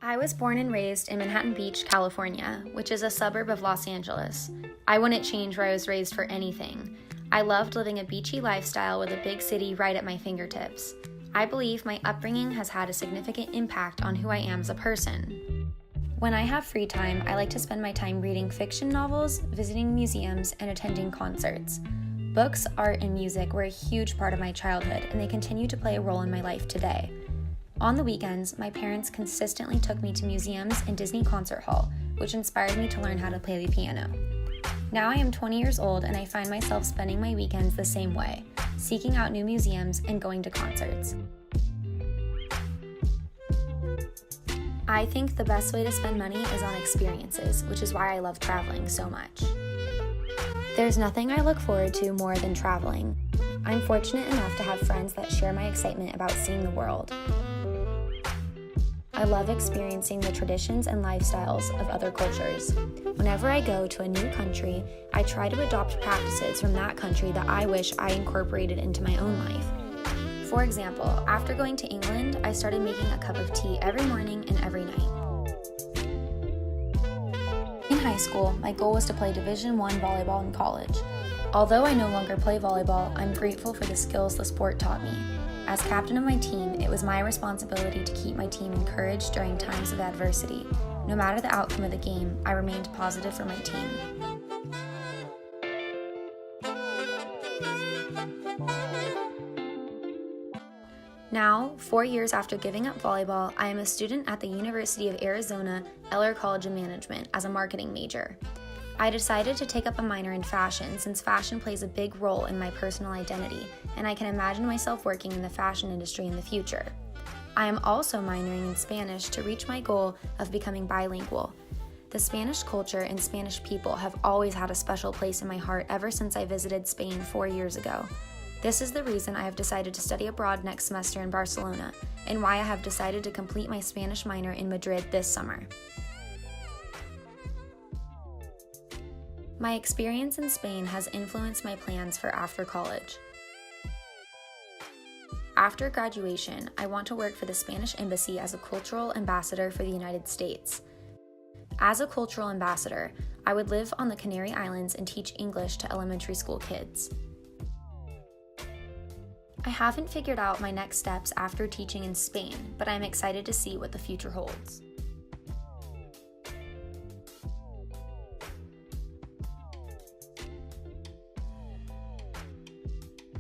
I was born and raised in Manhattan Beach, California, which is a suburb of Los Angeles. I wouldn't change where I was raised for anything. I loved living a beachy lifestyle with a big city right at my fingertips. I believe my upbringing has had a significant impact on who I am as a person. When I have free time, I like to spend my time reading fiction novels, visiting museums, and attending concerts. Books, art, and music were a huge part of my childhood, and they continue to play a role in my life today. On the weekends, my parents consistently took me to museums and Disney Concert Hall, which inspired me to learn how to play the piano. Now I am 20 years old and I find myself spending my weekends the same way, seeking out new museums and going to concerts. I think the best way to spend money is on experiences, which is why I love traveling so much. There's nothing I look forward to more than traveling. I'm fortunate enough to have friends that share my excitement about seeing the world. I love experiencing the traditions and lifestyles of other cultures. Whenever I go to a new country, I try to adopt practices from that country that I wish I incorporated into my own life. For example, after going to England, I started making a cup of tea every morning and every night. In high school, my goal was to play Division I volleyball in college. Although I no longer play volleyball, I'm grateful for the skills the sport taught me. As captain of my team, it was my responsibility to keep my team encouraged during times of adversity. No matter the outcome of the game, I remained positive for my team. Now, 4 years after giving up volleyball, I am a student at the University of Arizona Eller College of Management as a marketing major. I decided to take up a minor in fashion since fashion plays a big role in my personal identity, and I can imagine myself working in the fashion industry in the future. I am also minoring in Spanish to reach my goal of becoming bilingual. The Spanish culture and Spanish people have always had a special place in my heart ever since I visited Spain 4 years ago. This is the reason I have decided to study abroad next semester in Barcelona, and why I have decided to complete my Spanish minor in Madrid this summer. My experience in Spain has influenced my plans for after college. After graduation, I want to work for the Spanish Embassy as a cultural ambassador for the United States. As a cultural ambassador, I would live on the Canary Islands and teach English to elementary school kids. I haven't figured out my next steps after teaching in Spain, but I'm excited to see what the future holds.